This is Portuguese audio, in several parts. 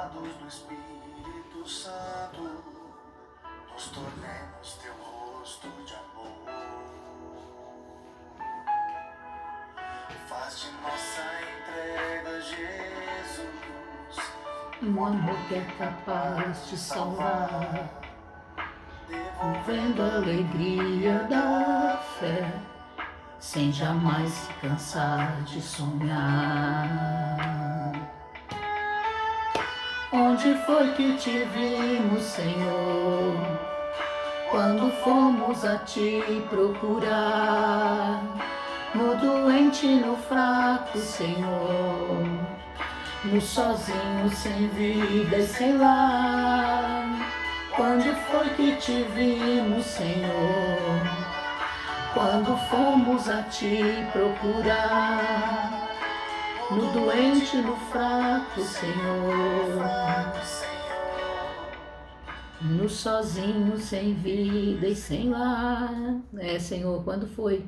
Batizados no Espírito Santo, nos tornemos teu rosto de amor. Faz de nossa entrega, Jesus, Um amor que é capaz de salvar, vendo a alegria da fé, sem jamais se cansar de sonhar. Onde foi que te vimos, Senhor, quando fomos a te procurar? No doente, no fraco, Senhor, no sozinho, sem vida e sem lar. Quando foi que te vimos, Senhor, quando fomos a te procurar? No doente, no fraco, Senhor, no sozinho, sem vida e sem lar. Senhor, quando foi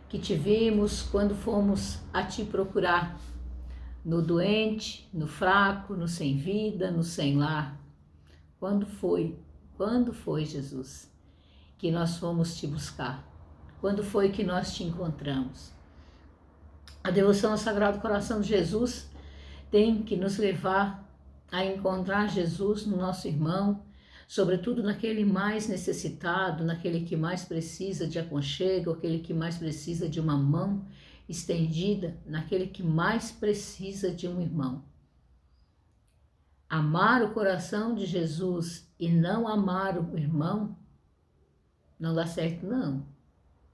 que te vimos, quando fomos a te procurar? No doente, no fraco, no sem vida, no sem lar. Quando foi, Jesus, que nós fomos te buscar? Quando foi que nós te encontramos? A devoção ao Sagrado Coração de Jesus tem que nos levar a encontrar Jesus no nosso irmão, sobretudo naquele mais necessitado, naquele que mais precisa de aconchego, aquele que mais precisa de uma mão estendida, naquele que mais precisa de um irmão. Amar o coração de Jesus e não amar o irmão não dá certo, não.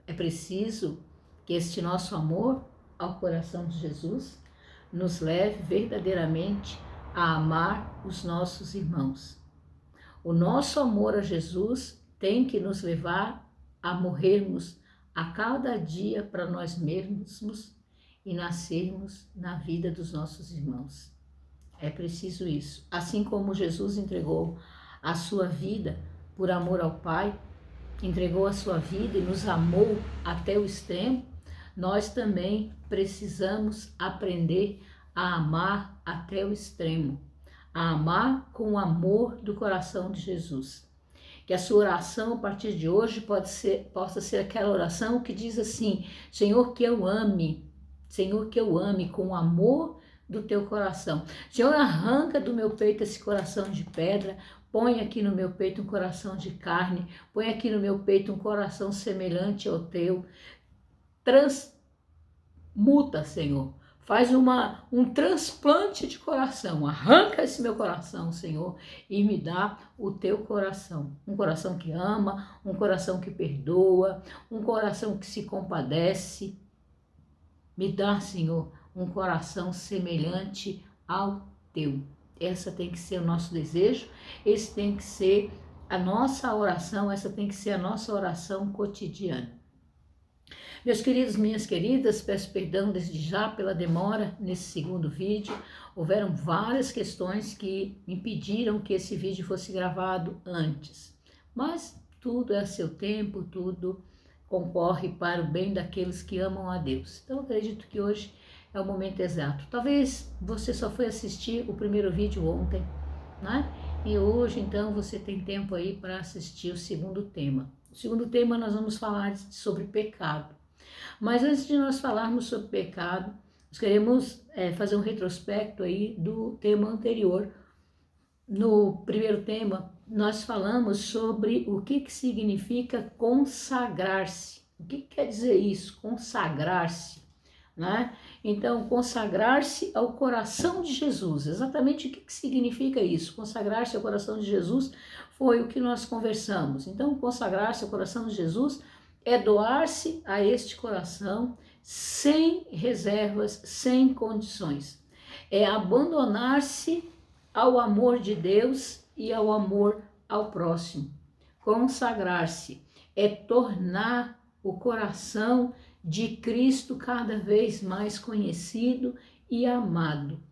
É preciso que este nosso amor ao coração de Jesus nos leve verdadeiramente a amar os nossos irmãos. O nosso amor a Jesus tem que nos levar a morrermos a cada dia para nós mesmos e nascermos na vida dos nossos irmãos. É preciso isso. Assim como Jesus entregou a sua vida por amor ao Pai, entregou a sua vida e nos amou até o extremo, nós também precisamos aprender a amar até o extremo, a amar com o amor do coração de Jesus. Que a sua oração a partir de hoje possa ser aquela oração que diz assim: Senhor, que eu ame com o amor do teu coração. Senhor, arranca do meu peito esse coração de pedra, põe aqui no meu peito um coração de carne, põe aqui no meu peito um coração semelhante ao teu. Transmuta, Senhor. Faz um transplante de coração. Arranca esse meu coração, Senhor, e me dá o teu coração. Um coração que ama, um coração que perdoa, um coração que se compadece. Me dá, Senhor, um coração semelhante ao teu. Essa tem que ser o nosso desejo, esse tem que ser a nossa oração, essa tem que ser a nossa oração cotidiana. Meus queridos, minhas queridas, peço perdão desde já pela demora nesse segundo vídeo. Houveram várias questões que impediram que esse vídeo fosse gravado antes. Mas tudo é a seu tempo, tudo concorre para o bem daqueles que amam a Deus. Então acredito que hoje é o momento exato. Talvez você só foi assistir o primeiro vídeo ontem, né? E hoje então você tem tempo aí para assistir o segundo tema. O segundo tema nós vamos falar sobre pecado. Mas antes de nós falarmos sobre pecado, nós queremos fazer um retrospecto aí do tema anterior. No primeiro tema, nós falamos sobre o que significa consagrar-se. O que quer dizer isso? Consagrar-se, né? Então, consagrar-se ao coração de Jesus. Exatamente o que significa isso? Consagrar-se ao coração de Jesus foi o que nós conversamos. Então, consagrar-se ao coração de Jesus é doar-se a este coração sem reservas, sem condições. É abandonar-se ao amor de Deus e ao amor ao próximo. Consagrar-se é tornar o coração de Cristo cada vez mais conhecido e amado.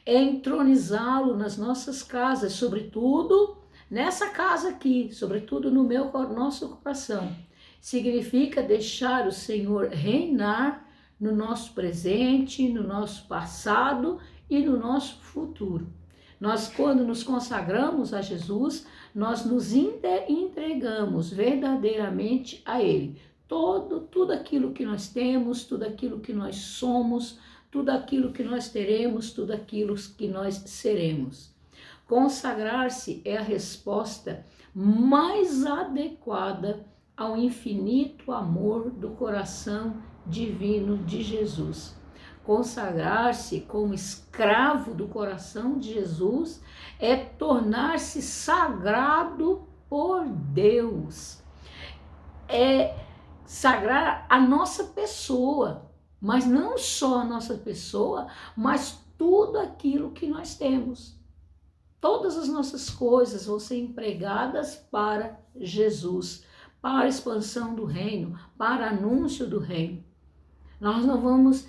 É entronizá-lo nas nossas casas, sobretudo nessa casa aqui, sobretudo no nosso coração. Significa deixar o Senhor reinar no nosso presente, no nosso passado e no nosso futuro. Nós, quando nos consagramos a Jesus, nós nos entregamos verdadeiramente a Ele. Tudo aquilo que nós temos, tudo aquilo que nós somos, tudo aquilo que nós teremos, tudo aquilo que nós seremos. Consagrar-se é a resposta mais adequada ao infinito amor do coração divino de Jesus. Consagrar-se como escravo do coração de Jesus é tornar-se sagrado por Deus. É sagrar a nossa pessoa, mas não só a nossa pessoa, mas tudo aquilo que nós temos. Todas as nossas coisas vão ser empregadas para Jesus, para a expansão do reino, para anúncio do reino. Nós não vamos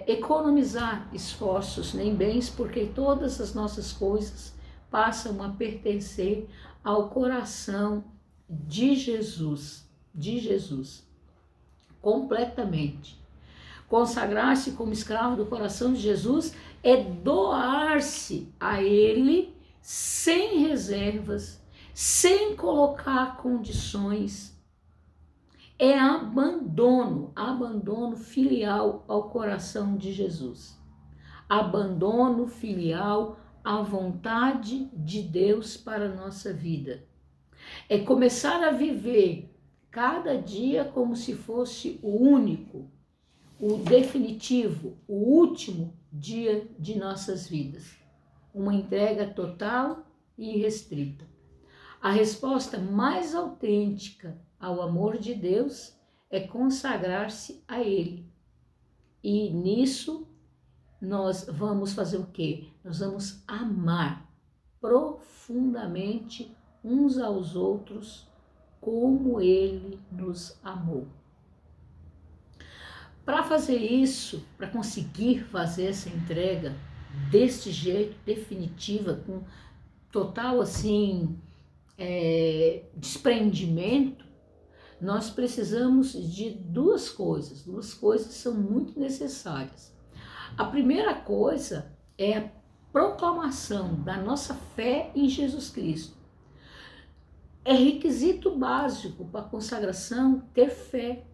economizar esforços nem bens, porque todas as nossas coisas passam a pertencer ao coração de Jesus, completamente. Consagrar-se como escravo do coração de Jesus é doar-se a Ele sem reservas, sem colocar condições. É abandono filial ao coração de Jesus. Abandono filial à vontade de Deus para a nossa vida. É começar a viver cada dia como se fosse o único, o definitivo, o último dia de nossas vidas. Uma entrega total e irrestrita. A resposta mais autêntica ao amor de Deus é consagrar-se a Ele. E nisso nós vamos fazer o quê? Nós vamos amar profundamente uns aos outros como Ele nos amou. Para fazer isso, para conseguir fazer essa entrega deste jeito, definitiva, com total assim desprendimento, nós precisamos de duas coisas são muito necessárias. A primeira coisa é a proclamação da nossa fé em Jesus Cristo. É requisito básico para a consagração ter fé.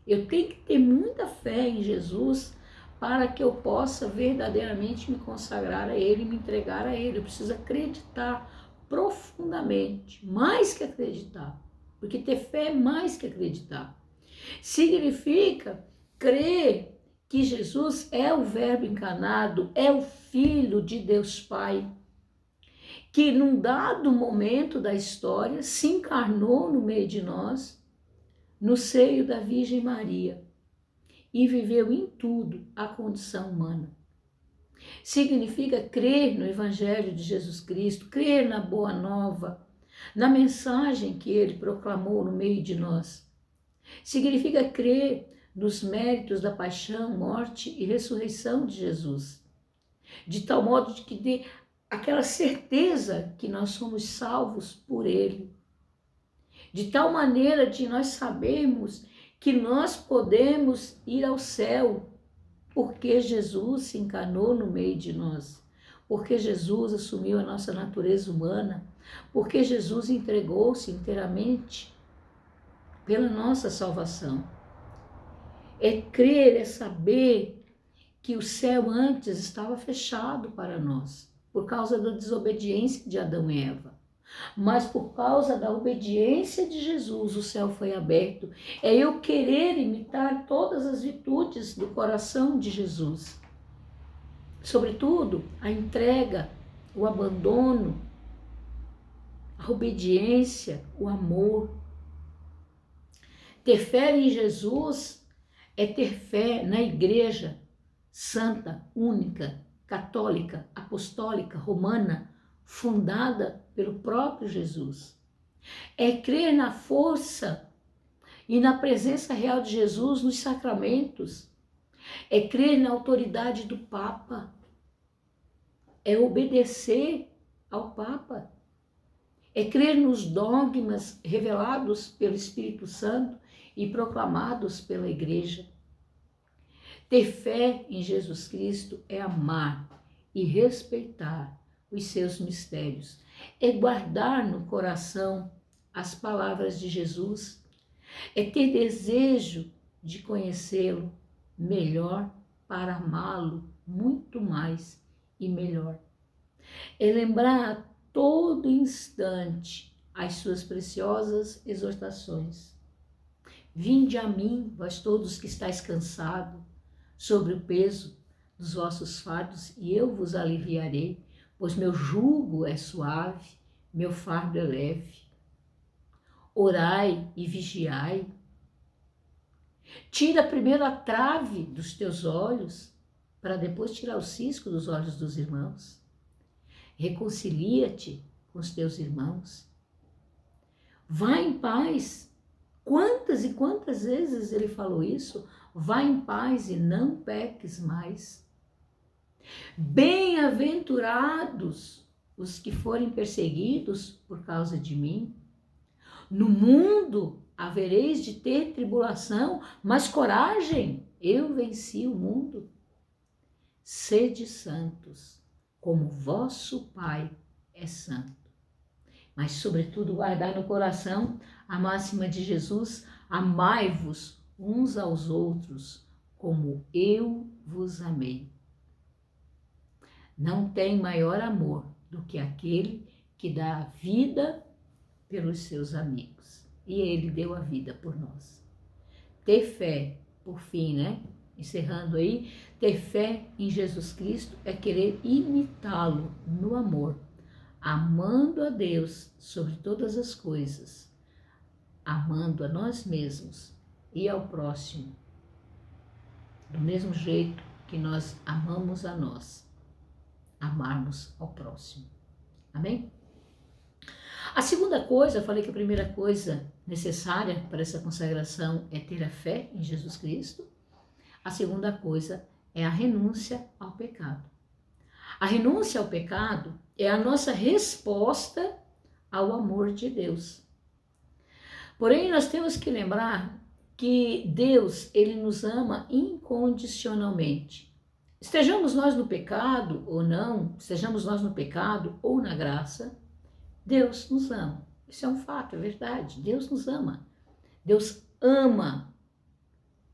Eu tenho que ter muita fé em Jesus para que eu possa verdadeiramente me consagrar a Ele, me entregar a Ele. Eu preciso acreditar profundamente, mais que acreditar, porque ter fé é mais que acreditar. Significa crer que Jesus é o Verbo encarnado, é o Filho de Deus Pai, que num dado momento da história se encarnou no meio de nós, no seio da Virgem Maria, e viveu em tudo a condição humana. Significa crer no Evangelho de Jesus Cristo, crer na Boa Nova, na mensagem que Ele proclamou no meio de nós. Significa crer nos méritos da paixão, morte e ressurreição de Jesus, de tal modo que dê aquela certeza que nós somos salvos por Ele, de tal maneira de nós sabermos que nós podemos ir ao céu, porque Jesus se encarnou no meio de nós, porque Jesus assumiu a nossa natureza humana, porque Jesus entregou-se inteiramente pela nossa salvação. É crer, é saber que o céu antes estava fechado para nós, por causa da desobediência de Adão e Eva. Mas por causa da obediência de Jesus, o céu foi aberto. É eu querer imitar todas as virtudes do coração de Jesus. Sobretudo, a entrega, o abandono, a obediência, o amor. Ter fé em Jesus é ter fé na Igreja Santa, única, católica, apostólica, romana, fundada pelo próprio Jesus. É crer na força e na presença real de Jesus nos sacramentos. É crer na autoridade do Papa. É obedecer ao Papa. É crer nos dogmas revelados pelo Espírito Santo e proclamados pela Igreja. Ter fé em Jesus Cristo é amar e respeitar os seus mistérios. É guardar no coração as palavras de Jesus. É ter desejo de conhecê-lo melhor para amá-lo muito mais e melhor. É lembrar a todo instante as suas preciosas exortações. Vinde a mim, vós todos que estáis cansados, sobre o peso dos vossos fardos, e eu vos aliviarei, pois meu jugo é suave, meu fardo é leve. Orai e vigiai. Tira primeiro a trave dos teus olhos, para depois tirar o cisco dos olhos dos irmãos. Reconcilia-te com os teus irmãos. Vá em paz. Quantas e quantas vezes ele falou isso? Vá em paz e não peques mais. Bem-aventurados os que forem perseguidos por causa de mim. No mundo havereis de ter tribulação, mas coragem, eu venci o mundo. Sede santos, como vosso Pai é santo. Mas, sobretudo, guardar no coração a máxima de Jesus: amai-vos uns aos outros, como eu vos amei. Não tem maior amor do que aquele que dá a vida pelos seus amigos. E ele deu a vida por nós. Ter fé, por fim, né? Encerrando aí, ter fé em Jesus Cristo é querer imitá-lo no amor, amando a Deus sobre todas as coisas, amando a nós mesmos e ao próximo, do mesmo jeito que nós amamos a nós, amarmos ao próximo. Amém? A segunda coisa, eu falei que a primeira coisa necessária para essa consagração é ter a fé em Jesus Cristo. A segunda coisa é a renúncia ao pecado. A renúncia ao pecado é a nossa resposta ao amor de Deus. Porém, nós temos que lembrar que Deus, ele nos ama incondicionalmente. Estejamos nós no pecado ou não, estejamos nós no pecado ou na graça, Deus nos ama. Isso é um fato, é verdade. Deus nos ama. Deus ama.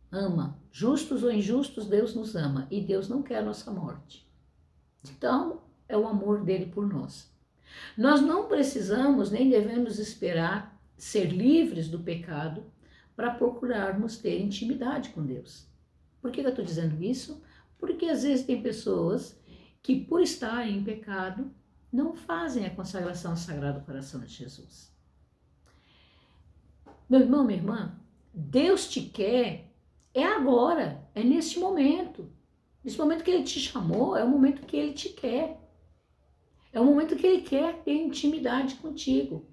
Ama. Justos ou injustos, Deus nos ama. E Deus não quer a nossa morte. Então, é o amor dele por nós. Nós não precisamos nem devemos esperar ser livres do pecado para procurarmos ter intimidade com Deus. Por que eu estou dizendo isso? Porque às vezes tem pessoas que, por estarem em pecado, não fazem a consagração ao Sagrado Coração de Jesus. Meu irmão, minha irmã, Deus te quer, é agora, é neste momento. Nesse momento que Ele te chamou, é o momento que Ele te quer. É o momento que Ele quer ter intimidade contigo.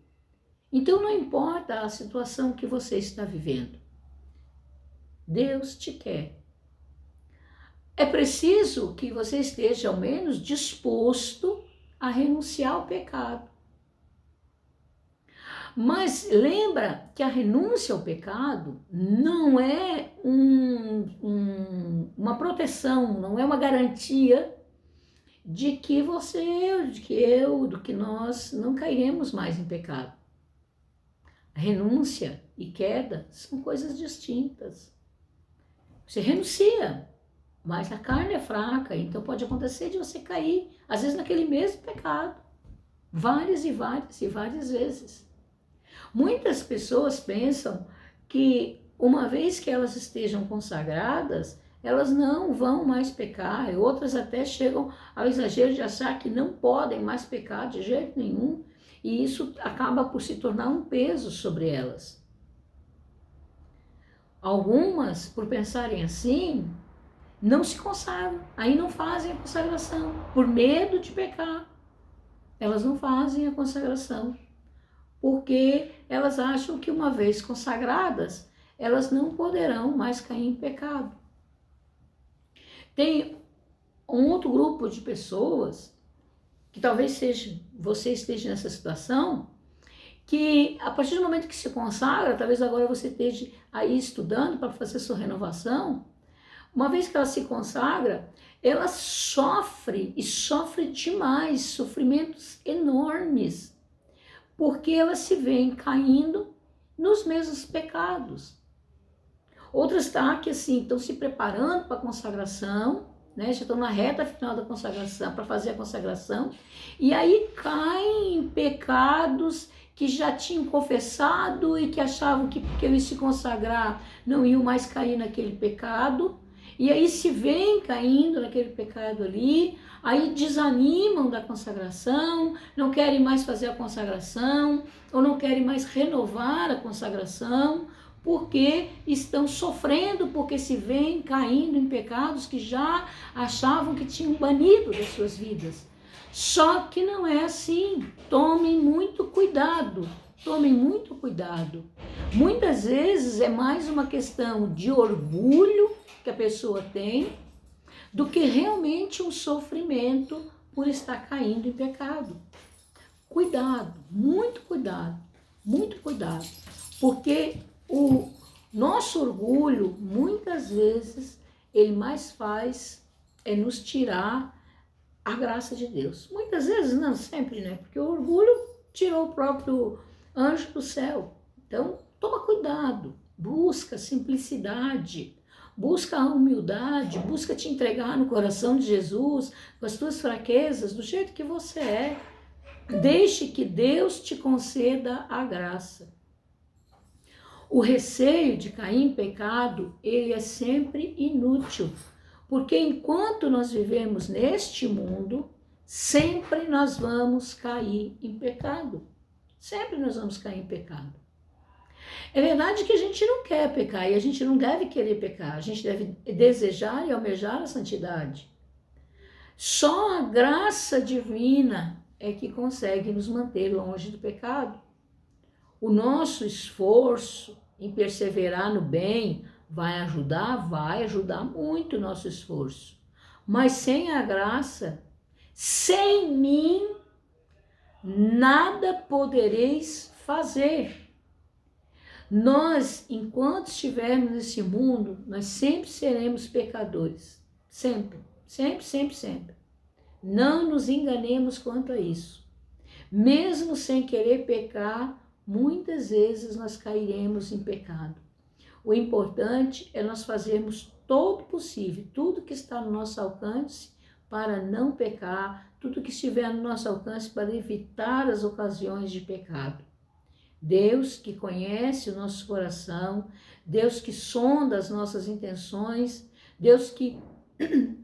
Então não importa a situação que você está vivendo. Deus te quer. É preciso que você esteja ao menos disposto a renunciar ao pecado. Mas lembra que a renúncia ao pecado não é uma proteção, não é uma garantia de que você, de que eu, de que nós não cairemos mais em pecado. A renúncia e queda são coisas distintas. Você renuncia, mas a carne é fraca, então pode acontecer de você cair, às vezes naquele mesmo pecado, várias e várias e várias vezes. Muitas pessoas pensam que uma vez que elas estejam consagradas, elas não vão mais pecar, e outras até chegam ao exagero de achar que não podem mais pecar de jeito nenhum, e isso acaba por se tornar um peso sobre elas. Algumas, por pensarem assim, não se consagram, aí não fazem a consagração, por medo de pecar. Elas não fazem a consagração, porque elas acham que uma vez consagradas, elas não poderão mais cair em pecado. Tem um outro grupo de pessoas, que talvez você esteja nessa situação, que a partir do momento que se consagra, talvez agora você esteja aí estudando para fazer sua renovação, Uma vez que ela se consagra, ela sofre e sofre demais, sofrimentos enormes, porque ela se vê caindo nos mesmos pecados. Outras tá que assim, estão se preparando para a consagração, né? Já estão na reta final da consagração, para fazer a consagração, e aí caem em pecados que já tinham confessado e que achavam que porque iam se consagrar não iam mais cair naquele pecado, e aí se veem caindo naquele pecado ali, aí desanimam da consagração, não querem mais fazer a consagração, ou não querem mais renovar a consagração, porque estão sofrendo, porque se veem caindo em pecados que já achavam que tinham banido das suas vidas. Só que não é assim. Tomem muito cuidado, tomem muito cuidado. Muitas vezes é mais uma questão de orgulho que a pessoa tem do que realmente um sofrimento por estar caindo em pecado. Cuidado, muito cuidado, porque o nosso orgulho, muitas vezes, ele mais faz é nos tirar a graça de Deus. Muitas vezes, não sempre, né? Porque o orgulho tirou o próprio anjo do céu. Então, toma cuidado, busca simplicidade, busca a humildade, busca te entregar no coração de Jesus, com as tuas fraquezas, do jeito que você é. Deixe que Deus te conceda a graça. O receio de cair em pecado, ele é sempre inútil, porque enquanto nós vivemos neste mundo, sempre nós vamos cair em pecado. Sempre nós vamos cair em pecado. É verdade que a gente não quer pecar e a gente não deve querer pecar, a gente deve desejar e almejar a santidade. Só a graça divina é que consegue nos manter longe do pecado. O nosso esforço em perseverar no bem vai ajudar muito o nosso esforço. Mas sem a graça, sem mim, nada podereis fazer. Nós, enquanto estivermos nesse mundo, nós sempre seremos pecadores. Sempre, sempre, sempre, sempre. Não nos enganemos quanto a isso. Mesmo sem querer pecar, muitas vezes nós cairemos em pecado. O importante é nós fazermos todo o possível, tudo que está no nosso alcance para não pecar, tudo que estiver no nosso alcance para evitar as ocasiões de pecado. Deus que conhece o nosso coração, Deus que sonda as nossas intenções, Deus que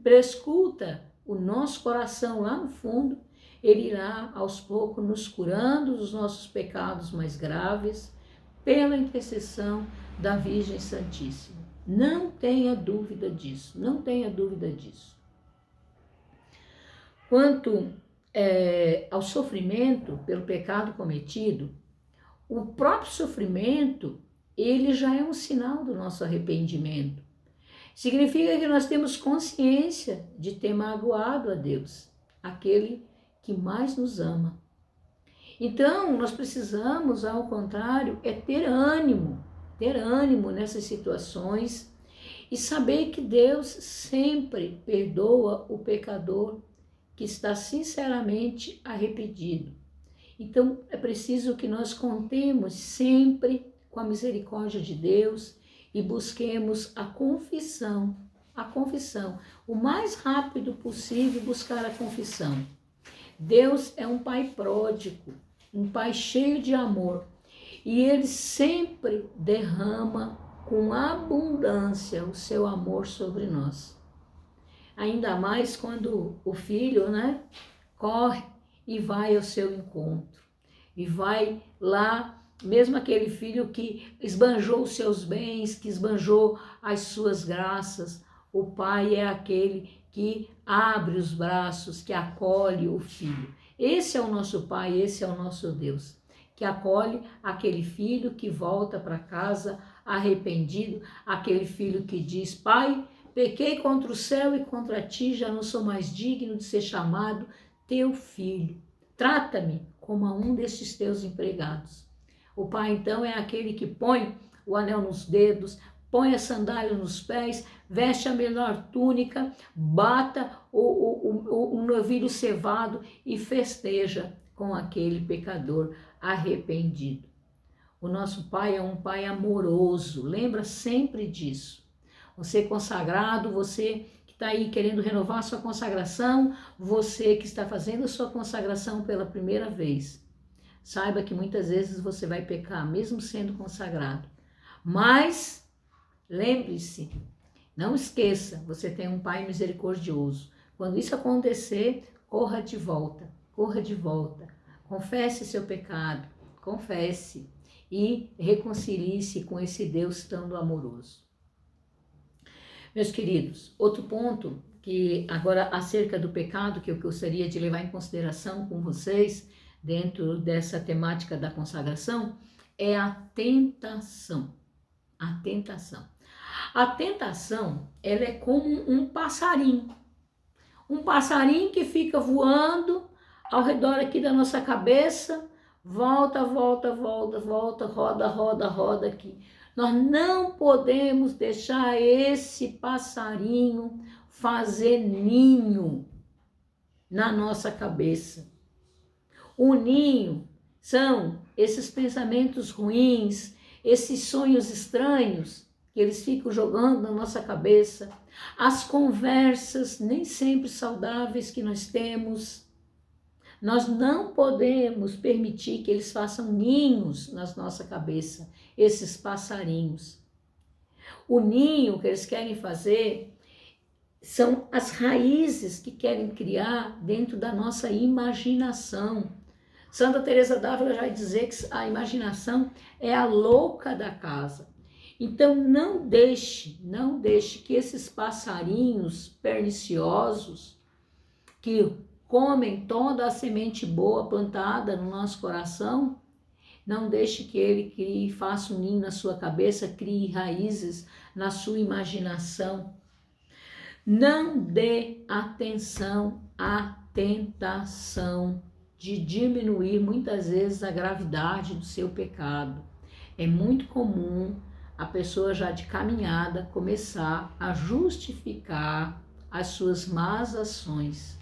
prescuta o nosso coração lá no fundo, Ele irá aos poucos nos curando dos nossos pecados mais graves, pela intercessão da Virgem Santíssima. Não tenha dúvida disso, não tenha dúvida disso. Quanto ao sofrimento pelo pecado cometido, o próprio sofrimento, ele já é um sinal do nosso arrependimento. Significa que nós temos consciência de ter magoado a Deus, aquele que mais nos ama. Então, nós precisamos, ao contrário, ter ânimo nessas situações e saber que Deus sempre perdoa o pecador que está sinceramente arrependido. Então, é preciso que nós contemos sempre com a misericórdia de Deus e busquemos a confissão, o mais rápido possível buscar a confissão. Deus é um Pai pródigo, um Pai cheio de amor, e Ele sempre derrama com abundância o seu amor sobre nós. Ainda mais quando o filho, corre e vai ao seu encontro, e vai lá, mesmo aquele filho que esbanjou os seus bens, que esbanjou as suas graças, o pai é aquele que abre os braços, que acolhe o filho. Esse é o nosso Pai, esse é o nosso Deus, que acolhe aquele filho que volta para casa arrependido, aquele filho que diz: Pai, pequei contra o céu e contra ti, já não sou mais digno de ser chamado teu filho. Trata-me como a um destes teus empregados. O Pai, então, é aquele que põe o anel nos dedos, põe a sandália nos pés, veste a melhor túnica, bata o novilho cevado e festeja com aquele pecador arrependido. O nosso Pai é um Pai amoroso, lembra sempre disso. Você consagrado, você que está aí querendo renovar a sua consagração, você que está fazendo a sua consagração pela primeira vez, saiba que muitas vezes você vai pecar, mesmo sendo consagrado. Mas lembre-se, não esqueça, você tem um Pai misericordioso. Quando isso acontecer, corra de volta, confesse seu pecado, confesse e reconcilie-se com esse Deus tão amoroso. Meus queridos, outro ponto que agora acerca do pecado que eu gostaria de levar em consideração com vocês dentro dessa temática da consagração é a tentação. A tentação. A tentação, ela é como um passarinho que fica voando ao redor aqui da nossa cabeça, volta, roda aqui. Nós não podemos deixar esse passarinho fazer ninho na nossa cabeça. O ninho são esses pensamentos ruins, esses sonhos estranhos que eles ficam jogando na nossa cabeça, as conversas nem sempre saudáveis que nós temos. Nós não podemos permitir que eles façam ninhos na nossa cabeça, esses passarinhos. O ninho que eles querem fazer são as raízes que querem criar dentro da nossa imaginação. Santa Teresa d'Ávila já vai dizer que a imaginação é a louca da casa. Então não deixe que esses passarinhos perniciosos que comem toda a semente boa plantada no nosso coração, não deixe que ele faça um ninho na sua cabeça, crie raízes na sua imaginação. Não dê atenção à tentação de diminuir muitas vezes a gravidade do seu pecado. É muito comum a pessoa já de caminhada começar a justificar as suas más ações.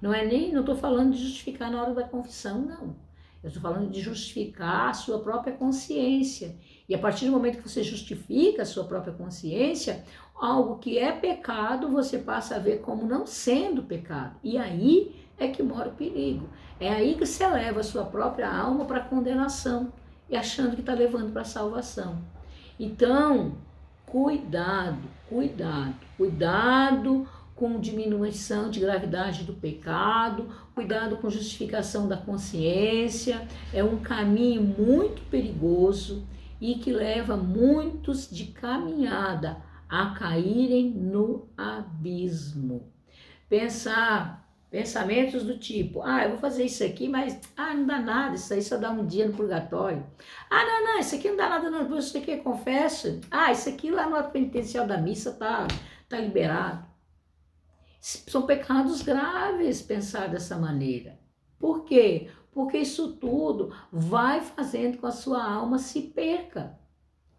Não estou falando de justificar na hora da confissão, não. Eu estou falando de justificar a sua própria consciência. E a partir do momento que você justifica a sua própria consciência, algo que é pecado, você passa a ver como não sendo pecado. E aí é que mora o perigo. É aí que você leva a sua própria alma para a condenação e achando que está levando para a salvação. Então, cuidado com diminuição de gravidade do pecado, cuidado com justificação da consciência. É um caminho muito perigoso e que leva muitos de caminhada a caírem no abismo. Pensamentos do tipo, eu vou fazer isso aqui, mas não dá nada, isso aí só dá um dia no purgatório. Não, isso aqui não dá nada não, isso aqui é confesso. Isso aqui lá no ato penitencial da missa tá liberado. São pecados graves pensar dessa maneira. Por quê? Porque isso tudo vai fazendo com que a sua alma se perca.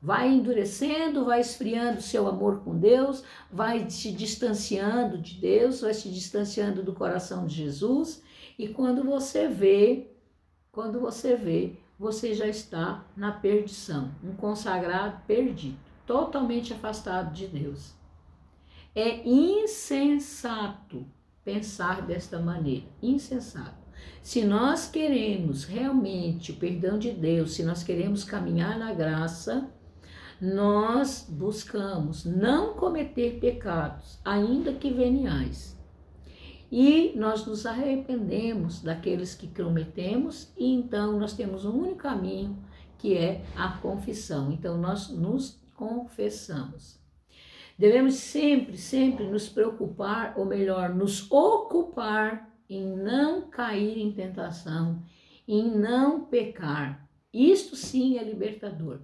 Vai endurecendo, vai esfriando o seu amor com Deus, vai te distanciando de Deus, vai te distanciando do coração de Jesus. E quando você vê, você já está na perdição. Um consagrado perdido, totalmente afastado de Deus. É insensato pensar desta maneira, insensato. Se nós queremos realmente o perdão de Deus, se nós queremos caminhar na graça, nós buscamos não cometer pecados, ainda que veniais. E nós nos arrependemos daqueles que cometemos e então nós temos um único caminho, que é a confissão. Então nós nos confessamos. Devemos sempre nos preocupar, ou melhor, nos ocupar em não cair em tentação, em não pecar. Isto sim é libertador.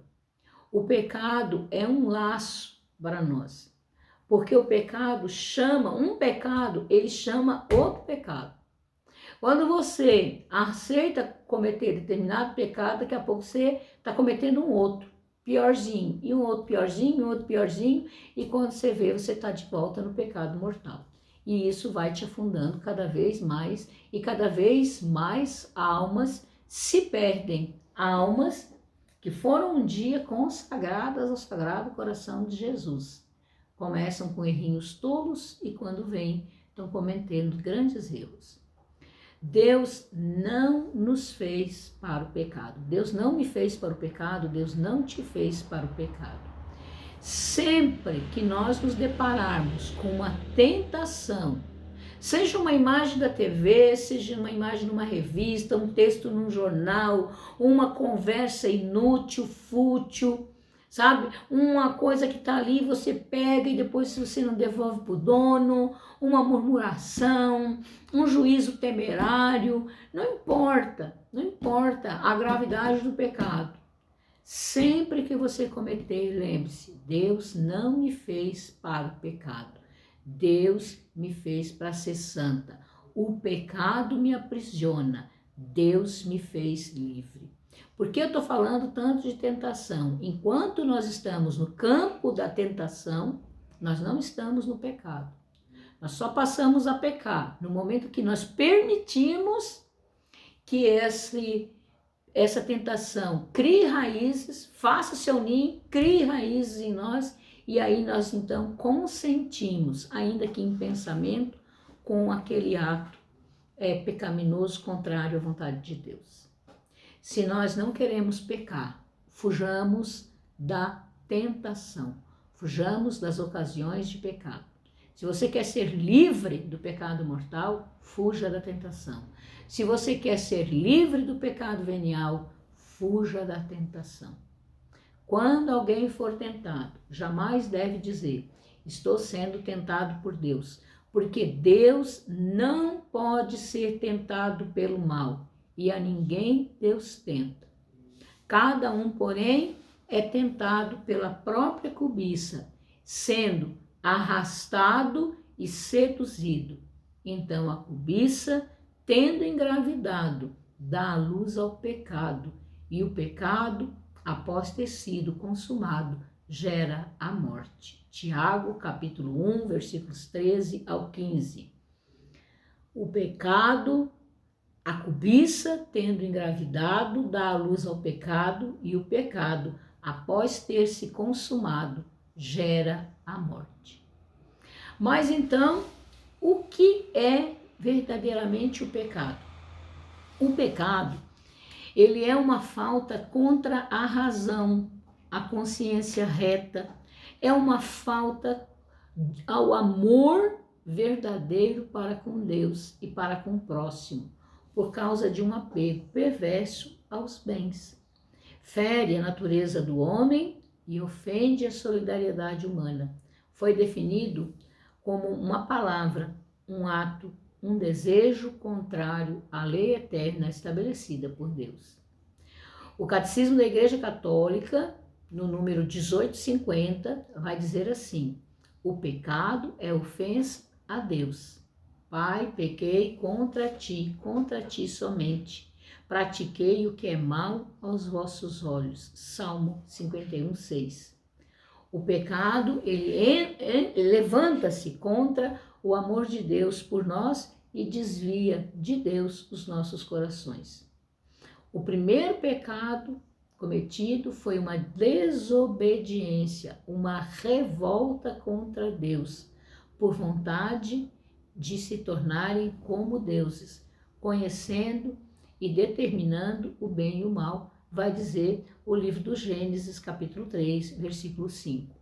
O pecado é um laço para nós, porque o pecado ele chama outro pecado. Quando você aceita cometer determinado pecado, daqui a pouco você está cometendo um outro. piorzinho, e um outro piorzinho, e um outro piorzinho, e quando você vê, você está de volta no pecado mortal. E isso vai te afundando cada vez mais, e cada vez mais almas se perdem. Almas que foram um dia consagradas ao Sagrado Coração de Jesus. Começam com errinhos tolos e quando vêm, estão cometendo grandes erros. Deus não nos fez para o pecado. Deus não me fez para o pecado, Deus não te fez para o pecado. Sempre que nós nos depararmos com uma tentação, seja uma imagem da TV, seja uma imagem numa revista, um texto num jornal, uma conversa inútil, fútil, sabe? Uma coisa que está ali, você pega e depois você não devolve para o dono, uma murmuração, um juízo temerário, não importa a gravidade do pecado. Sempre que você cometer, lembre-se, Deus não me fez para o pecado. Deus me fez para ser santa. O pecado me aprisiona. Deus me fez livre. Por que eu estou falando tanto de tentação? Enquanto nós estamos no campo da tentação, nós não estamos no pecado. Nós só passamos a pecar no momento que nós permitimos que essa tentação crie raízes, faça seu ninho, crie raízes em nós, e aí nós então consentimos, ainda que em pensamento, com aquele ato pecaminoso contrário à vontade de Deus. Se nós não queremos pecar, fujamos da tentação, fujamos das ocasiões de pecado. Se você quer ser livre do pecado mortal, fuja da tentação. Se você quer ser livre do pecado venial, fuja da tentação. Quando alguém for tentado, jamais deve dizer, estou sendo tentado por Deus, porque Deus não pode ser tentado pelo mal, e a ninguém Deus tenta. Cada um, porém, é tentado pela própria cobiça, sendo arrastado e seduzido. Então a cobiça, tendo engravidado, dá a luz ao pecado, e o pecado, após ter sido consumado, gera a morte. Tiago, capítulo 1, versículos 13 ao 15. O pecado, a cobiça, tendo engravidado, dá a luz ao pecado, e o pecado, após ter se consumado, gera a morte. Mas então, o que é verdadeiramente o pecado? O pecado, ele é uma falta contra a razão, a consciência reta, é uma falta ao amor verdadeiro para com Deus e para com o próximo, por causa de um apego perverso aos bens. Fere a natureza do homem e ofende a solidariedade humana. Foi definido como uma palavra, um ato, um desejo contrário à lei eterna estabelecida por Deus. O Catecismo da Igreja Católica, no número 1850, vai dizer assim: o pecado é ofensa a Deus. Pai, pequei contra ti somente. Pratiquei o que é mal aos vossos olhos. Salmo 51:6. O pecado, ele levanta-se contra o amor de Deus por nós e desvia de Deus os nossos corações. O primeiro pecado cometido foi uma desobediência, uma revolta contra Deus, por vontade de se tornarem como deuses, conhecendo e determinando o bem e o mal, vai dizer o livro do Gênesis, capítulo 3, versículo 5.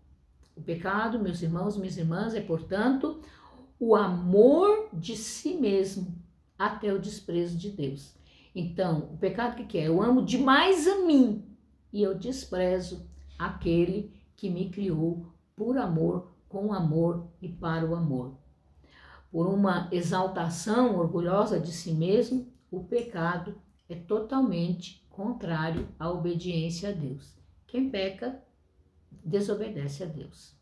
O pecado, meus irmãos, minhas irmãs, é, portanto, o amor de si mesmo até o desprezo de Deus. Então, o pecado que é? Eu amo demais a mim e eu desprezo aquele que me criou por amor, com amor e para o amor. Por uma exaltação orgulhosa de si mesmo, o pecado é totalmente contrário à obediência a Deus. Quem peca, desobedece a Deus.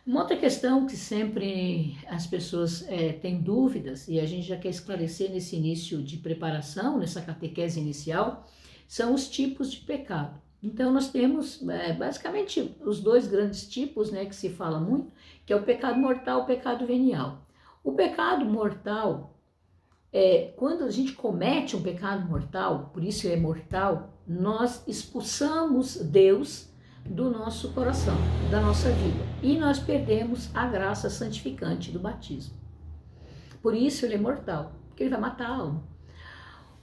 Uma outra questão que sempre as pessoas têm dúvidas, e a gente já quer esclarecer nesse início de preparação, nessa catequese inicial, são os tipos de pecado. Então nós temos basicamente os dois grandes tipos, né, que se fala muito, que é o pecado mortal e o pecado venial. O pecado mortal quando a gente comete um pecado mortal, por isso é mortal, nós expulsamos Deus do nosso coração, da nossa vida, e nós perdemos a graça santificante do batismo. Por isso ele é mortal, porque ele vai matar a alma.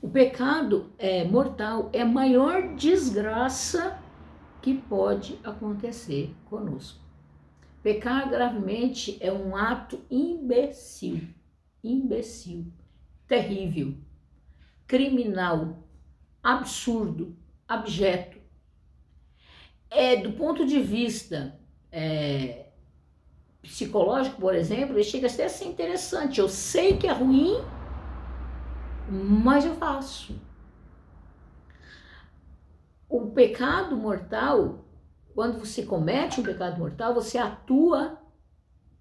O pecado mortal é a maior desgraça que pode acontecer conosco. Pecar gravemente é um ato imbecil, terrível, criminal, absurdo, abjeto. Do ponto de vista psicológico, por exemplo, ele chega até a ser interessante. Eu sei que é ruim, mas eu faço. O pecado mortal, quando você comete um pecado mortal, você atua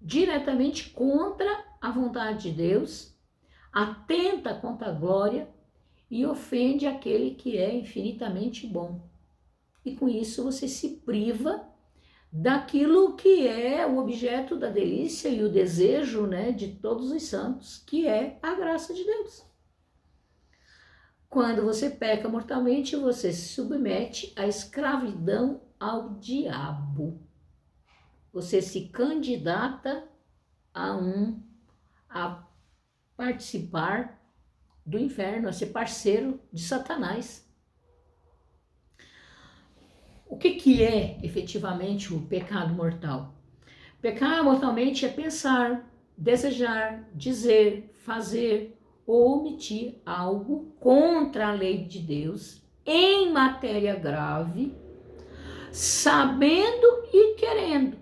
diretamente contra a vontade de Deus, atenta contra a glória e ofende aquele que é infinitamente bom. E com isso você se priva daquilo que é o objeto da delícia e o desejo, né, de todos os santos, que é a graça de Deus. Quando você peca mortalmente, você se submete à escravidão ao diabo. Você se candidata a participar do inferno, a ser parceiro de Satanás. O que é efetivamente o pecado mortal? Pecar mortalmente é pensar, desejar, dizer, fazer ou omitir algo contra a lei de Deus em matéria grave, sabendo e querendo.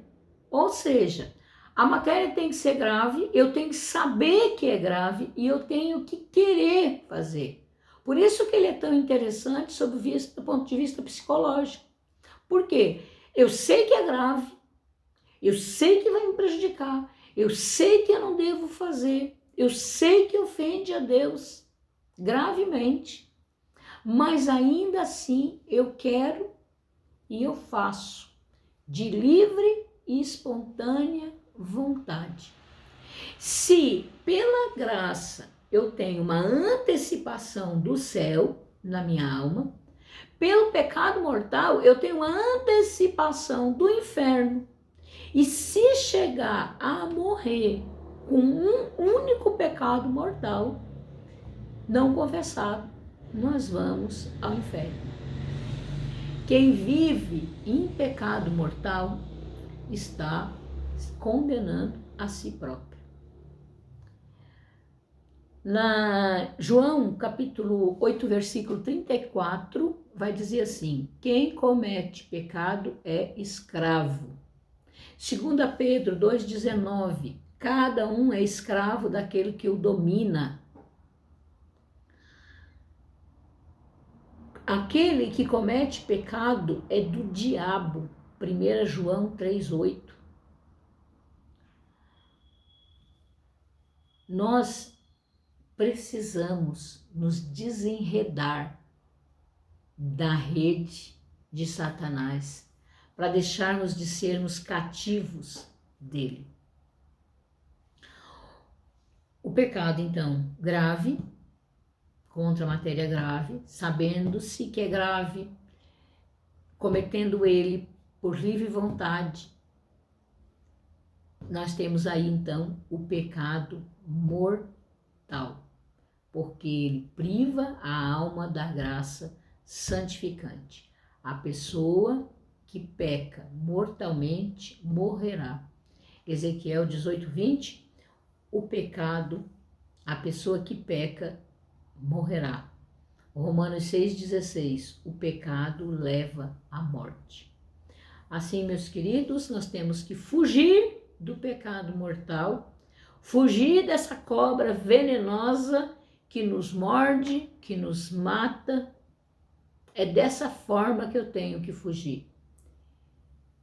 Ou seja, a matéria tem que ser grave, eu tenho que saber que é grave e eu tenho que querer fazer. Por isso que ele é tão interessante do ponto de vista psicológico. Por quê? Eu sei que é grave, eu sei que vai me prejudicar, eu sei que eu não devo fazer, eu sei que ofende a Deus gravemente, mas ainda assim eu quero e eu faço de livre e espontânea vontade. Se pela graça eu tenho uma antecipação do céu na minha alma, pelo pecado mortal eu tenho uma antecipação do inferno. E se chegar a morrer com um único pecado mortal não confessado, nós vamos ao inferno. Quem vive em pecado mortal está condenando a si próprio. Na João, capítulo 8, versículo 34, vai dizer assim: quem comete pecado é escravo. 2 Pedro 2,19, cada um é escravo daquele que o domina. Aquele que comete pecado é do diabo. 1 João 3,8. Nós precisamos nos desenredar da rede de Satanás para deixarmos de sermos cativos dele. O pecado, então, grave, contra a matéria grave, sabendo-se que é grave, cometendo ele por livre vontade, nós temos aí, então, o pecado mortal, porque ele priva a alma da graça santificante. A pessoa que peca mortalmente morrerá. Ezequiel 18:20, o pecado, a pessoa que peca morrerá. Romanos 6,16, o pecado leva à morte. Assim, meus queridos, nós temos que fugir do pecado mortal, fugir dessa cobra venenosa que nos morde, que nos mata. É dessa forma que eu tenho que fugir.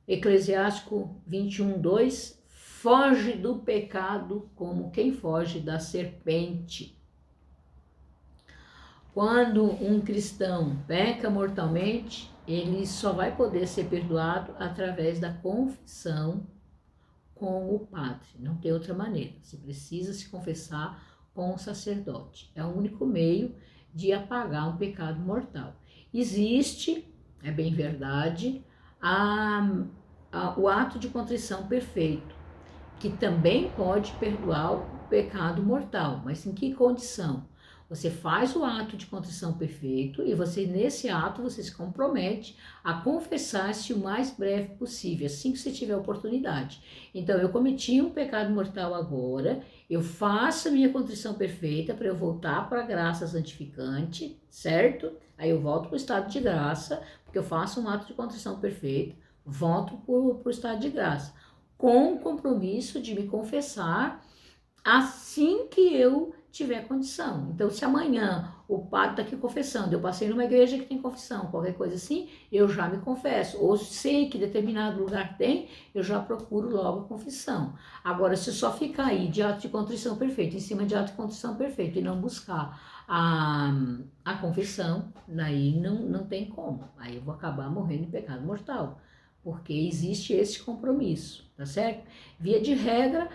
Eclesiástico 21:2, foge do pecado como quem foge da serpente. Quando um cristão peca mortalmente, ele só vai poder ser perdoado através da confissão com o padre. Não tem outra maneira. Você precisa se confessar com o sacerdote. É o único meio de apagar um pecado mortal. Existe, é bem verdade, o ato de contrição perfeito, que também pode perdoar o pecado mortal. Mas em que condição? Você faz o ato de contrição perfeito e você, nesse ato, você se compromete a confessar-se o mais breve possível, assim que você tiver oportunidade. Então, eu cometi um pecado mortal agora, eu faço a minha contrição perfeita para eu voltar para a graça santificante, certo? Aí eu volto para o estado de graça, porque eu faço um ato de contrição perfeita, volto para o estado de graça, com o compromisso de me confessar assim que eu tiver condição. Então, se amanhã o padre está aqui confessando, eu passei numa igreja que tem confissão, qualquer coisa assim, eu já me confesso. Ou sei que determinado lugar tem, eu já procuro logo a confissão. Agora, se só ficar aí de ato de contrição perfeito, em cima de ato de contrição perfeito, e não buscar a confissão, daí não tem como. Aí eu vou acabar morrendo em pecado mortal, porque existe esse compromisso, tá certo? Via de regra,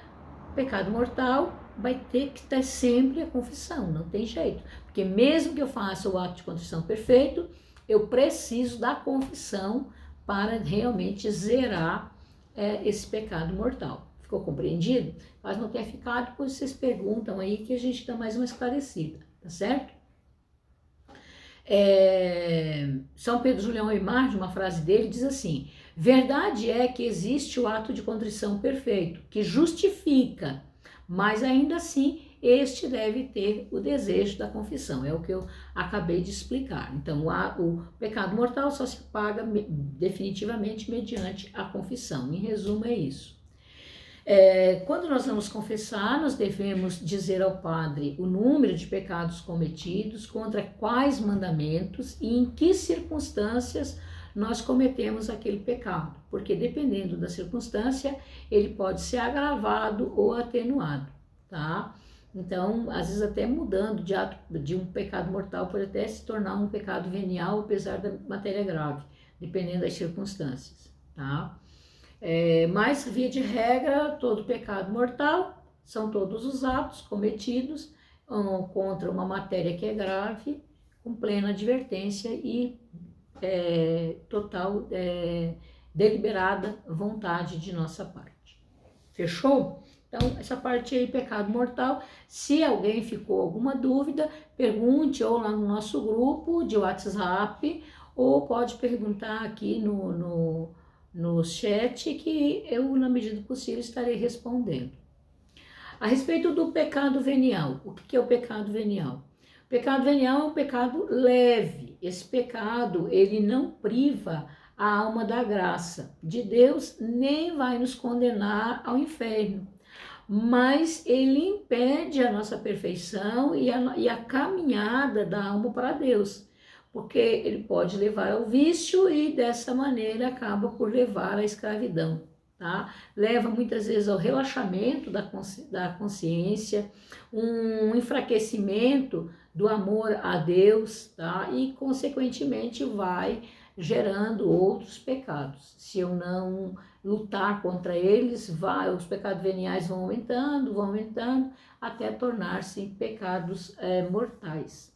pecado mortal vai ter que ter sempre a confissão, não tem jeito. Porque mesmo que eu faça o ato de contrição perfeito, eu preciso da confissão para realmente zerar esse pecado mortal. Ficou compreendido? Mas não tenha ficado, depois vocês perguntam aí que a gente dá mais uma esclarecida, tá certo? São Pedro Julião Aymar, de uma frase dele, diz assim: verdade é que existe o ato de contrição perfeito, que justifica, mas ainda assim este deve ter o desejo da confissão. É o que eu acabei de explicar. Então, o pecado mortal só se paga definitivamente mediante a confissão. Em resumo, é isso. Quando nós vamos confessar, nós devemos dizer ao padre o número de pecados cometidos, contra quais mandamentos e em que circunstâncias nós cometemos aquele pecado, porque dependendo da circunstância, ele pode ser agravado ou atenuado, tá? Então, às vezes até mudando de um pecado mortal pode até se tornar um pecado venial, apesar da matéria grave, dependendo das circunstâncias, tá? Mas, via de regra, todo pecado mortal são todos os atos cometidos contra uma matéria que é grave, com plena advertência e total, deliberada vontade de nossa parte. Fechou? Então, essa parte aí, pecado mortal. Se alguém ficou alguma dúvida, pergunte ou lá no nosso grupo de WhatsApp, ou pode perguntar aqui no chat, que eu, na medida do possível, estarei respondendo. A respeito do pecado venial, o que é o pecado venial? O pecado venial é um pecado leve. Esse pecado, ele não priva a alma da graça de Deus, nem vai nos condenar ao inferno, mas ele impede a nossa perfeição e a caminhada da alma para Deus, porque ele pode levar ao vício e dessa maneira acaba por levar à escravidão, tá? Leva muitas vezes ao relaxamento da consciência, um enfraquecimento do amor a Deus, tá? E consequentemente vai gerando outros pecados. Se eu não lutar contra eles, os pecados veniais vão aumentando, até tornar-se pecados mortais.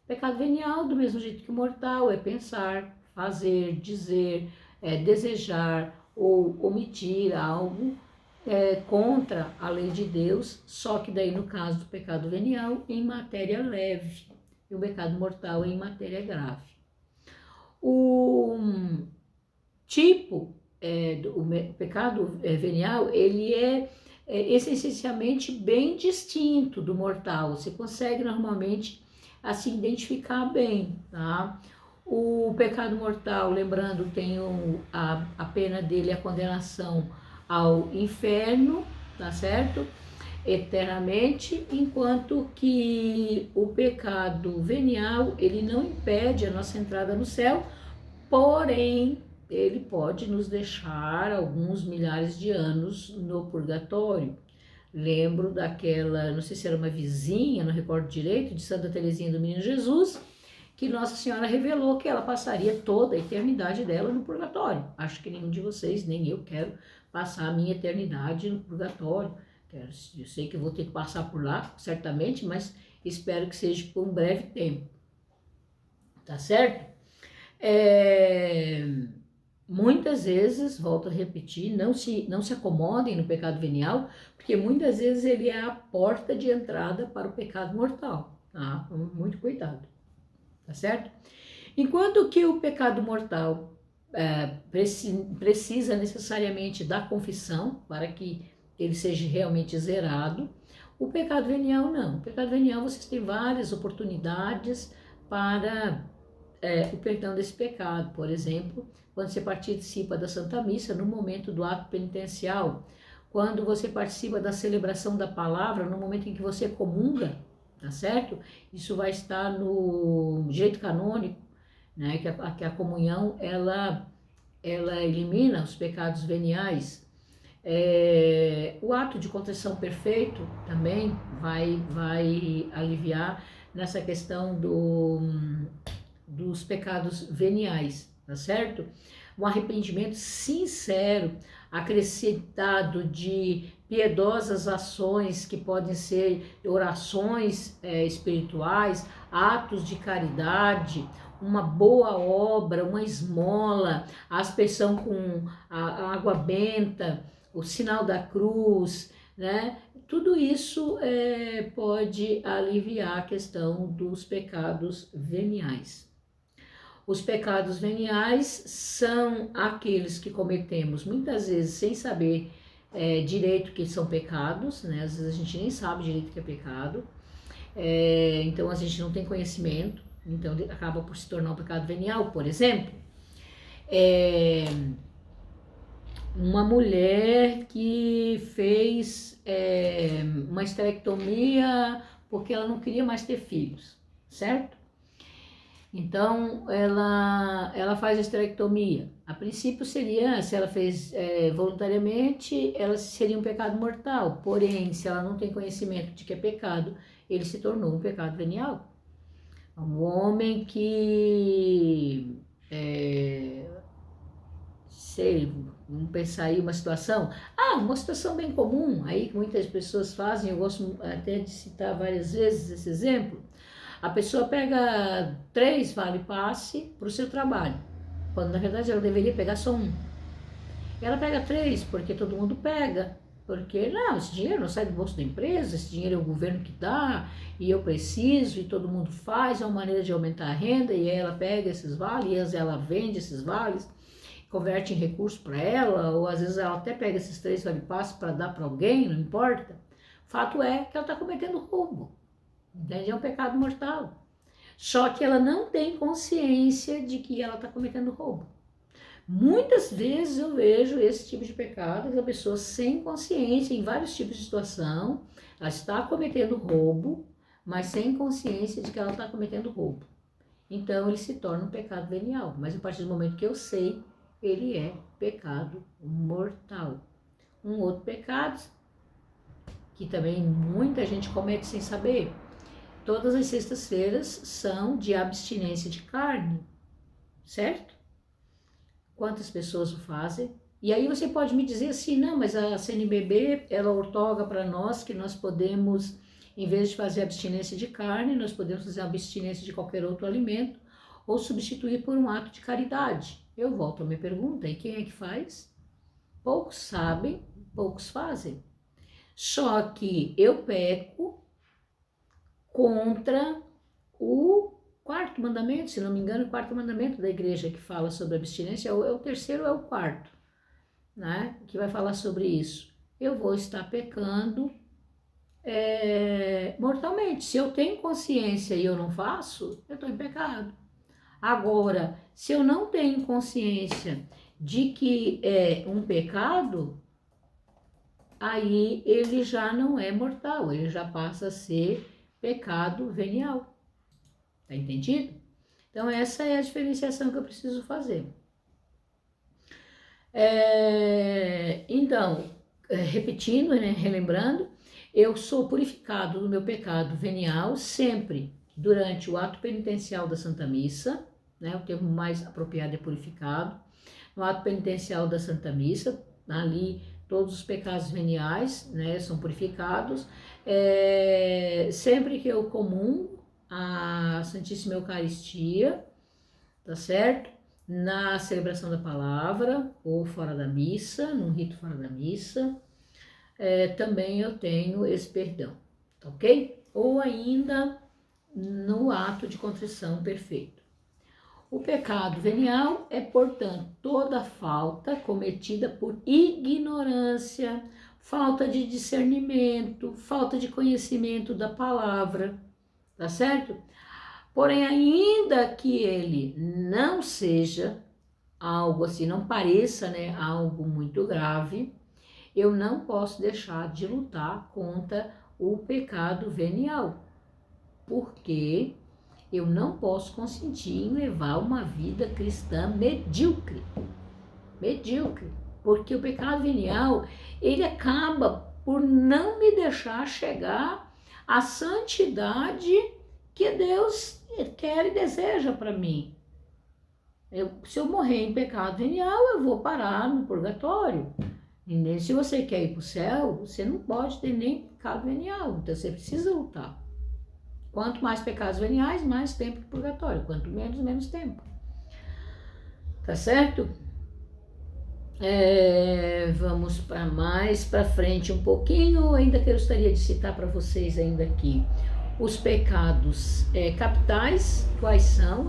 Pecado venial, do mesmo jeito que o mortal, é pensar, fazer, dizer, desejar ou omitir algo contra a lei de Deus, só que daí no caso do pecado venial, em matéria leve, e o pecado mortal em matéria grave. O tipo do pecado venial, ele é essencialmente bem distinto do mortal. Você consegue normalmente assim identificar bem, tá? O pecado mortal, lembrando, tem a pena dele, a condenação ao inferno, tá certo? Eternamente, enquanto que o pecado venial, ele não impede a nossa entrada no céu, porém, ele pode nos deixar alguns milhares de anos no purgatório. Lembro daquela, não sei se era uma vizinha, não recordo direito, de Santa Teresinha do Menino Jesus, que Nossa Senhora revelou que ela passaria toda a eternidade dela no purgatório. Acho que nenhum de vocês, nem eu, quero passar a minha eternidade no purgatório. Eu sei que eu vou ter que passar por lá, certamente, mas espero que seja por um breve tempo. Tá certo? Muitas vezes, volto a repetir, não se acomodem no pecado venial, porque muitas vezes ele é a porta de entrada para o pecado mortal, tá? Então, muito cuidado, tá certo? Enquanto que o pecado mortal precisa necessariamente da confissão para que ele seja realmente zerado, o pecado venial não. O pecado venial vocês têm várias oportunidades para o perdão desse pecado. Por exemplo, quando você participa da Santa Missa no momento do ato penitencial, quando você participa da celebração da palavra, no momento em que você comunga, tá certo? Isso vai estar no direito canônico, né? Que a comunhão, ela elimina os pecados veniais. O ato de contrição perfeito também vai aliviar nessa questão dos pecados veniais, tá certo? Um arrependimento sincero, acrescentado de piedosas ações que podem ser orações espirituais, atos de caridade, uma boa obra, uma esmola, a aspersão com a água benta, o sinal da cruz, né? Tudo isso pode aliviar a questão dos pecados veniais. Os pecados veniais são aqueles que cometemos muitas vezes sem saber direito que são pecados, né? Às vezes a gente nem sabe direito que é pecado, então a gente não tem conhecimento, então acaba por se tornar um pecado venial. Por exemplo, uma mulher que fez uma esterectomia porque ela não queria mais ter filhos, certo? Então, ela faz a esterectomia. A princípio seria, se ela fez voluntariamente, ela seria um pecado mortal. Porém, se ela não tem conhecimento de que é pecado, ele se tornou um pecado venial. Um homem que, vamos pensar aí uma situação bem comum, aí que muitas pessoas fazem, eu gosto até de citar várias vezes esse exemplo. A pessoa pega 3 vale-passe para o seu trabalho, quando na verdade ela deveria pegar só um. Ela pega 3 porque todo mundo pega, porque não, esse dinheiro não sai do bolso da empresa, esse dinheiro é o governo que dá, e eu preciso, e todo mundo faz, é uma maneira de aumentar a renda, e aí ela pega esses vales, e ela vende esses vales, converte em recurso para ela, ou às vezes ela até pega esses 3 vale-passe para dar para alguém, não importa. Fato é que ela está cometendo roubo. Entende? É um pecado mortal. Só que ela não tem consciência de que ela está cometendo roubo. Muitas vezes eu vejo esse tipo de pecado, a pessoa sem consciência, em vários tipos de situação, ela está cometendo roubo, mas sem consciência de que ela está cometendo roubo. Então ele se torna um pecado venial, mas a partir do momento que eu sei, ele é pecado mortal. Um outro pecado, que também muita gente comete sem saber, todas as sextas-feiras são de abstinência de carne, certo? Quantas pessoas o fazem? E aí você pode me dizer assim, não, mas a CNBB, ela outorga para nós que nós podemos, em vez de fazer abstinência de carne, nós podemos fazer abstinência de qualquer outro alimento ou substituir por um ato de caridade. Eu volto à minha pergunta, e quem é que faz? Poucos sabem, poucos fazem. Só que eu peco contra o 4º mandamento, se não me engano, o 4º mandamento da igreja que fala sobre abstinência, é o 3º ou é o 4º, né, que vai falar sobre isso. Eu vou estar pecando mortalmente. Se eu tenho consciência e eu não faço, eu estou em pecado. Agora, se eu não tenho consciência de que é um pecado, aí ele já não é mortal, ele já passa a ser pecado venial. Tá entendido? Então, essa é a diferenciação que eu preciso fazer. Então, repetindo, né, relembrando, eu sou purificado do meu pecado venial sempre durante o ato penitencial da Santa Missa, né, o termo mais apropriado é purificado, no ato penitencial da Santa Missa, ali todos os pecados veniais, né, são purificados. Sempre que eu comungo a Santíssima Eucaristia, tá certo? Na celebração da palavra, ou fora da missa, num rito fora da missa, também eu tenho esse perdão, tá ok? Ou ainda no ato de contrição perfeito. O pecado venial é, portanto, toda falta cometida por ignorância, falta de discernimento, falta de conhecimento da palavra, tá certo? Porém, ainda que ele não seja algo assim, não pareça, né, algo muito grave, eu não posso deixar de lutar contra o pecado venial, porque eu não posso consentir em levar uma vida cristã medíocre, porque o pecado venial, ele acaba por não me deixar chegar à santidade que Deus quer e deseja para mim. Se eu morrer em pecado venial, eu vou parar no purgatório. E se você quer ir para o céu, você não pode ter nem pecado venial, então você precisa lutar. Quanto mais pecados veniais, mais tempo de purgatório. Quanto menos, menos tempo. Tá certo? Vamos para mais para frente um pouquinho. Ainda que eu gostaria de citar para vocês ainda aqui os pecados capitais. Quais são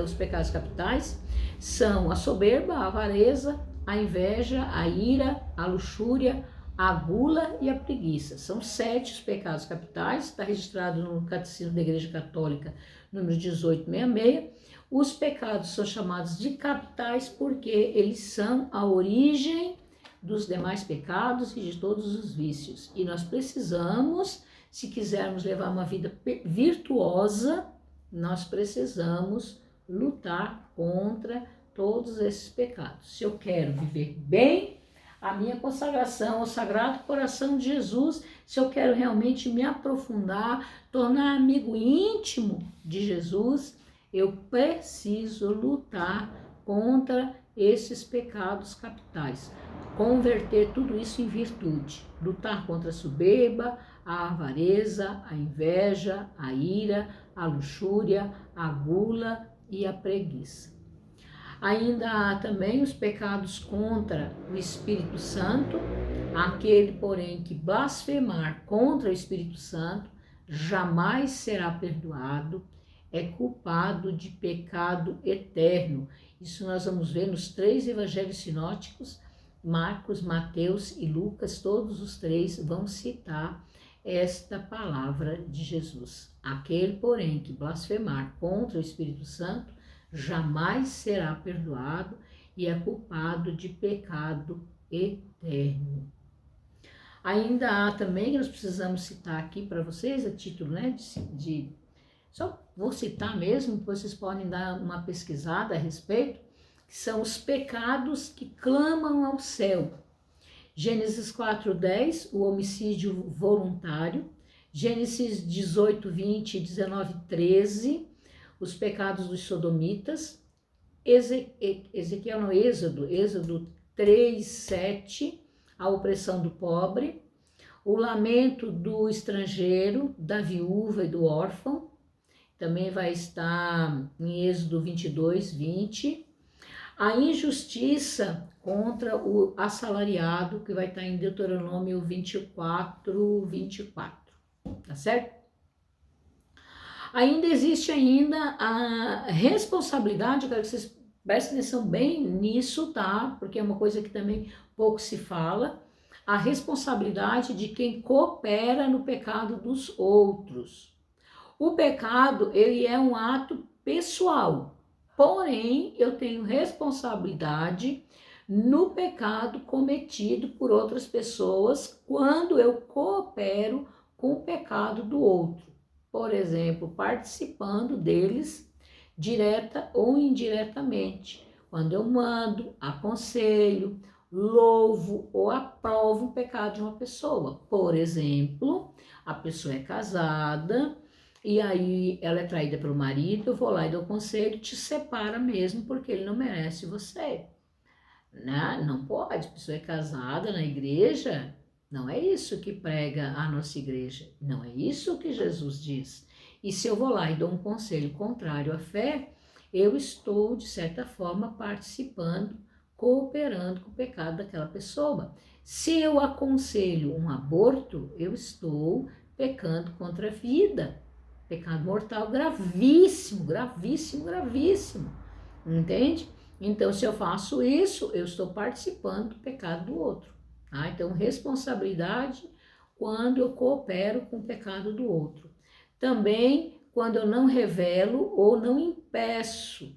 os pecados capitais? São a soberba, a avareza, a inveja, a ira, a luxúria, a gula e a preguiça. São 7 os pecados capitais, está registrado no Catecismo da Igreja Católica, número 1866. Os pecados são chamados de capitais porque eles são a origem dos demais pecados e de todos os vícios. E nós precisamos, se quisermos levar uma vida virtuosa, nós precisamos lutar contra todos esses pecados. Se eu quero viver bem, a minha consagração ao Sagrado Coração de Jesus, se eu quero realmente me aprofundar, tornar amigo íntimo de Jesus, eu preciso lutar contra esses pecados capitais, converter tudo isso em virtude, lutar contra a soberba, a avareza, a inveja, a ira, a luxúria, a gula e a preguiça. Ainda há também os pecados contra o Espírito Santo. Aquele, porém, que blasfemar contra o Espírito Santo jamais será perdoado, é culpado de pecado eterno. Isso nós vamos ver nos 3 evangelhos sinóticos, Marcos, Mateus e Lucas, todos os 3 vão citar esta palavra de Jesus. Aquele, porém, que blasfemar contra o Espírito Santo jamais será perdoado e é culpado de pecado eterno. Ainda há também, nós precisamos citar aqui para vocês, a título, né, só vou citar mesmo, depois vocês podem dar uma pesquisada a respeito, que são os pecados que clamam ao céu. Gênesis 4:10, o homicídio voluntário. Gênesis 18:20 e 19:13, os pecados dos sodomitas. Êxodo 3:7, a opressão do pobre. O lamento do estrangeiro, da viúva e do órfão. Também vai estar em Êxodo 22:20. A injustiça contra o assalariado, que vai estar em Deuteronômio 24:24, tá certo? Ainda existe a responsabilidade, eu quero que vocês prestem atenção bem nisso, tá? Porque é uma coisa que também pouco se fala, a responsabilidade de quem coopera no pecado dos outros. O pecado, ele é um ato pessoal, porém eu tenho responsabilidade no pecado cometido por outras pessoas quando eu coopero com o pecado do outro. Por exemplo, participando deles direta ou indiretamente, quando eu mando, aconselho, louvo ou aprovo o pecado de uma pessoa. Por exemplo, a pessoa é casada e aí ela é traída pelo marido, eu vou lá e dou conselho, te separa mesmo, porque ele não merece você. Não pode, a pessoa é casada na igreja, não é isso que prega a nossa igreja, não é isso que Jesus diz. E se eu vou lá e dou um conselho contrário à fé, eu estou, de certa forma, participando, cooperando com o pecado daquela pessoa. Se eu aconselho um aborto, eu estou pecando contra a vida. Pecado mortal gravíssimo, gravíssimo, gravíssimo. Entende? Então, se eu faço isso, eu estou participando do pecado do outro. Tá? Então, responsabilidade quando eu coopero com o pecado do outro. Também quando eu não revelo ou não impeço.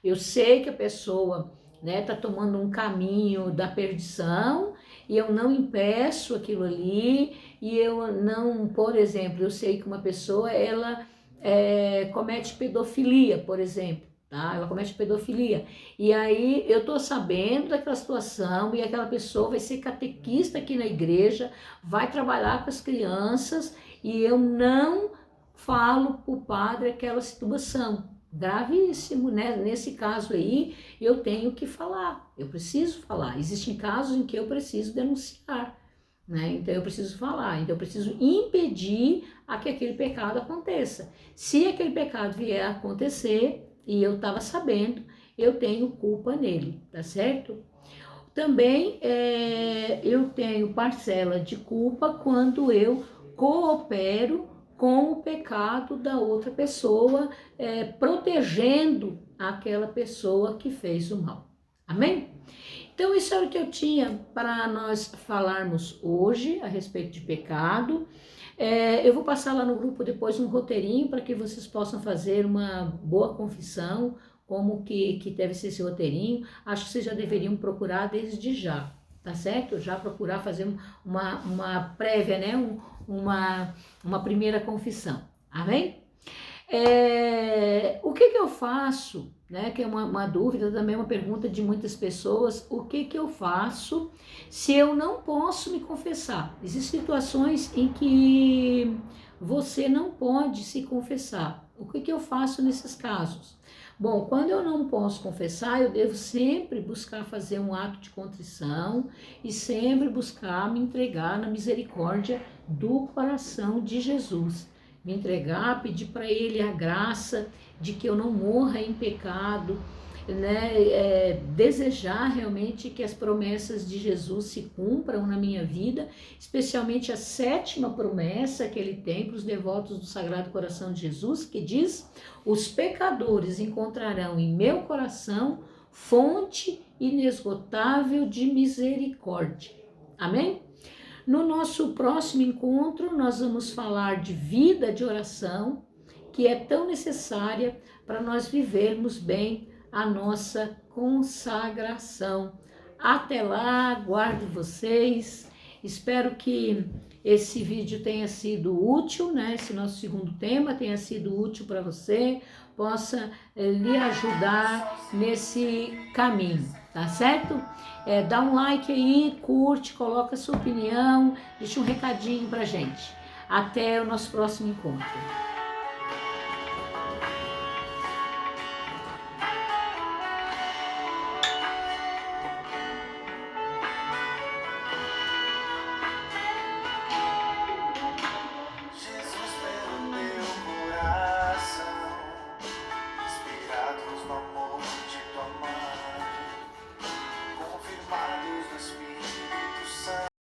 Eu sei que a pessoa está tomando um caminho da perdição e eu não impeço aquilo ali e eu não, por exemplo, eu sei que uma pessoa ela comete pedofilia, por exemplo. Tá? Ela comete pedofilia. E aí eu tô sabendo daquela situação e aquela pessoa vai ser catequista aqui na igreja, vai trabalhar com as crianças e eu não falo pro padre aquela situação. Gravíssimo, né? Nesse caso aí, eu tenho que falar, eu preciso falar. Existem casos em que eu preciso denunciar, né? Então eu preciso falar, então eu preciso impedir a que aquele pecado aconteça. Se aquele pecado vier a acontecer, e eu estava sabendo, eu tenho culpa nele, tá certo? Também eu tenho parcela de culpa quando eu coopero com o pecado da outra pessoa, protegendo aquela pessoa que fez o mal. Amém? Então isso era o que eu tinha para nós falarmos hoje a respeito de pecado. Eu vou passar lá no grupo depois um roteirinho para que vocês possam fazer uma boa confissão, como que deve ser esse roteirinho. Acho que vocês já deveriam procurar desde já, tá certo? Já procurar fazer uma prévia, né? Uma primeira confissão, amém? O que eu faço, né? Que é uma dúvida, também uma pergunta de muitas pessoas, o que eu faço se eu não posso me confessar? Existem situações em que você não pode se confessar. O que eu faço nesses casos? Bom, quando eu não posso confessar, eu devo sempre buscar fazer um ato de contrição e sempre buscar me entregar na misericórdia do coração de Jesus. Me entregar, pedir para Ele a graça de que eu não morra em pecado, né? Desejar realmente que as promessas de Jesus se cumpram na minha vida, especialmente a 7ª promessa que Ele tem para os devotos do Sagrado Coração de Jesus, que diz: os pecadores encontrarão em meu coração fonte inesgotável de misericórdia. Amém? No nosso próximo encontro, nós vamos falar de vida de oração, que é tão necessária para nós vivermos bem a nossa consagração. Até lá, aguardo vocês. Espero que esse vídeo tenha sido útil, né? Esse nosso segundo tema tenha sido útil para você, possa lhe ajudar nesse caminho, tá certo? Dá um like aí, curte, coloca a sua opinião, deixa um recadinho pra gente. Até o nosso próximo encontro.